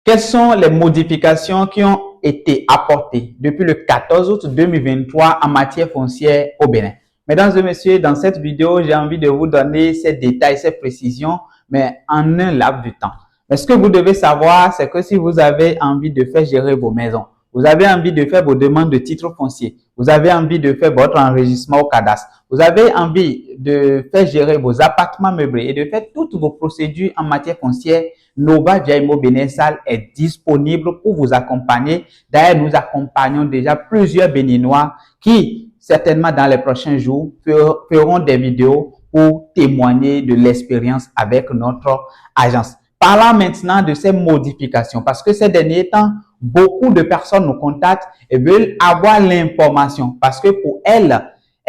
Quelles sont les modifications qui ont été apportées depuis le 14 août 2023 en matière foncière au Bénin? Mesdames et messieurs, dans cette vidéo, j'ai envie de vous donner ces détails, ces précisions, mais en un laps de temps. Mais ce que vous devez savoir, c'est que si vous avez envie de faire gérer vos maisons, vous avez envie de faire vos demandes de titres fonciers, vous avez envie de faire votre enregistrement au cadastre, vous avez envie de faire gérer vos appartements meublés et de faire toutes vos procédures en matière foncière, Nova Via Immo Bénin Sal est disponible pour vous accompagner. D'ailleurs, nous accompagnons déjà plusieurs Béninois qui, certainement dans les prochains jours, feront des vidéos pour témoigner de l'expérience avec notre agence. Parlons maintenant de ces modifications parce que ces derniers temps, beaucoup de personnes nous contactent et veulent avoir l'information parce que pour elles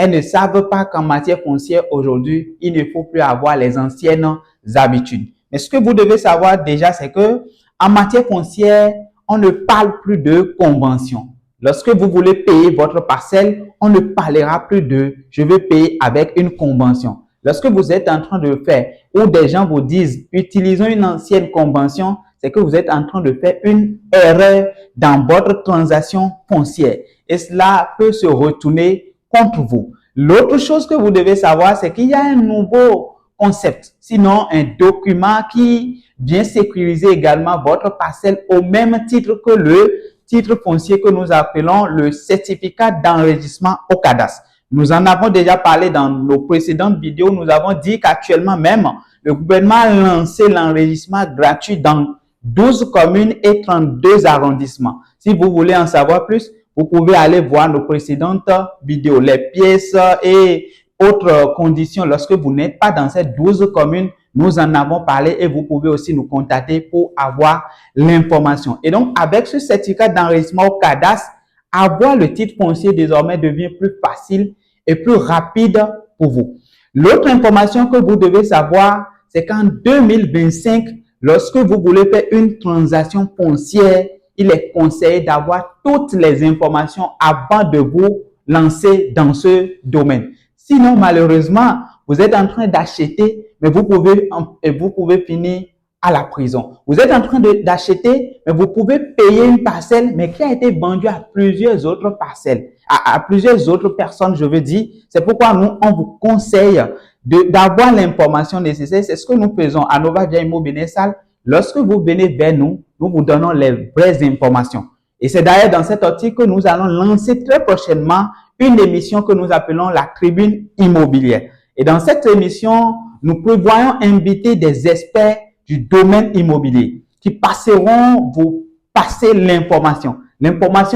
ne savent pas qu'en matière foncière aujourd'hui, il ne faut plus avoir les anciennes habitudes. Mais ce que vous devez savoir déjà, c'est que en matière foncière, on ne parle plus de convention. Lorsque vous voulez payer votre parcelle, on ne parlera plus de « je vais payer avec une convention ». Lorsque vous êtes en train de faire, ou des gens vous disent « utilisons une ancienne convention », c'est que vous êtes en train de faire une erreur dans votre transaction foncière. Et cela peut se retourner contre vous. L'autre chose que vous devez savoir, c'est qu'il y a un nouveau concept, sinon un document qui vient sécuriser également votre parcelle au même titre que le titre foncier que nous appelons le certificat d'enregistrement au cadastre. Nous en avons déjà parlé dans nos précédentes vidéos. Nous avons dit qu'actuellement même, le gouvernement a lancé l'enregistrement gratuit dans 12 communes et 32 arrondissements. Si vous voulez en savoir plus, vous pouvez aller voir nos précédentes vidéos, les pièces et autres conditions. Lorsque vous n'êtes pas dans ces 12 communes, nous en avons parlé et vous pouvez aussi nous contacter pour avoir l'information. Et donc, avec ce certificat d'enregistrement au cadastre, avoir le titre foncier désormais devient plus facile et plus rapide pour vous. L'autre information que vous devez savoir, c'est qu'en 2025, lorsque vous voulez faire une transaction foncière, il est conseillé d'avoir toutes les informations avant de vous lancer dans ce domaine. Sinon, malheureusement, vous êtes en train d'acheter, mais vous pouvez finir à la prison. Vous êtes en train d'acheter, mais vous pouvez payer une parcelle, mais qui a été vendue à plusieurs autres parcelles, à plusieurs autres personnes, je veux dire. C'est pourquoi nous, on vous conseille d'avoir l'information nécessaire. C'est ce que nous faisons à Nova Via Immo Bénin Sal. Lorsque vous venez vers nous, nous vous donnons les vraies informations. Et c'est d'ailleurs dans cet article que nous allons lancer très prochainement une émission que nous appelons la Tribune immobilière. Et dans cette émission, nous prévoyons inviter des experts du domaine immobilier qui passeront vous passer l'information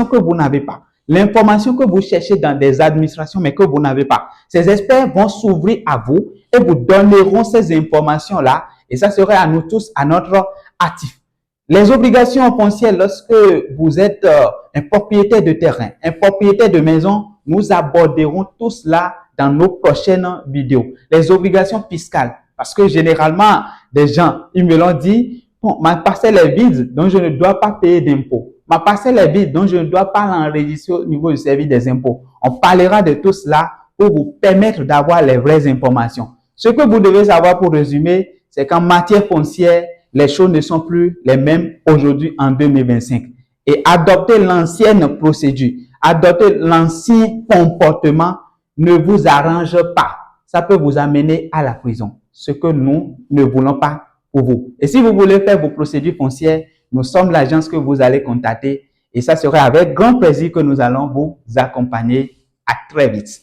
que vous n'avez pas, l'information que vous cherchez dans des administrations mais que vous n'avez pas. Ces experts vont s'ouvrir à vous et vous donneront ces informations-là et ça serait à nous tous, à notre actif. Les obligations foncières, lorsque vous êtes un propriétaire de terrain, un propriétaire de maison, nous aborderons tout cela dans nos prochaines vidéos. Les obligations fiscales, parce que généralement, des gens, ils me l'ont dit, bon, ma parcelle est vide, donc je ne dois pas payer d'impôts. Ma parcelle est vide, donc je ne dois pas l'enregistrer au niveau du service des impôts. On parlera de tout cela pour vous permettre d'avoir les vraies informations. Ce que vous devez savoir pour résumer, c'est qu'en matière foncière, les choses ne sont plus les mêmes aujourd'hui en 2025. Et adopter l'ancienne procédure, adopter l'ancien comportement ne vous arrange pas. Ça peut vous amener à la prison, ce que nous ne voulons pas pour vous. Et si vous voulez faire vos procédures foncières, nous sommes l'agence que vous allez contacter et ça serait avec grand plaisir que nous allons vous accompagner. À très vite.